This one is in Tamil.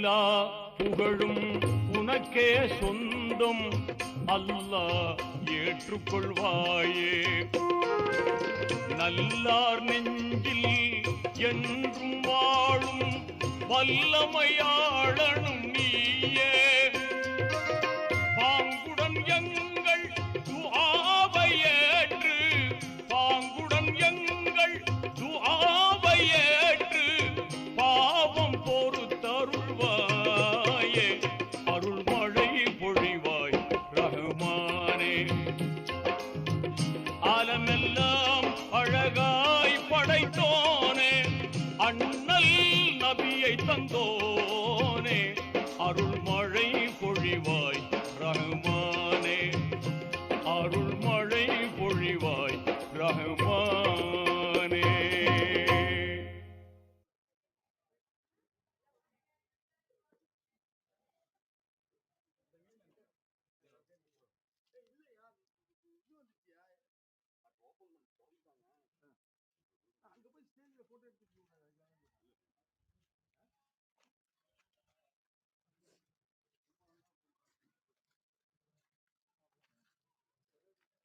எல்லா புகழும் உனக்கே சொந்தம் அல்லாஹ் ஏற்றுக்கொள்வாயே. நல்லார் நெஞ்சில் என்றும் வாழும் வல்லமையாளனும் நீயே. பாங்குடன் எங்கள் துஆவை ஏற்று, பாங்குடன் எங்கள் துஆவை ஏற்று பாவம் பொறுத்தருள்வாயே. அருள்மழை பொழிவாய் ரஹ்மானே. ஆலமெல்லாம் அழகாய் படைத்தோனே, அண்ணல் நபியை தந்தோனே. அருள்மழை பொழிவாய் ரஹ்மானே, அருள்மழை பொழிவாய் ரஹ்மானே.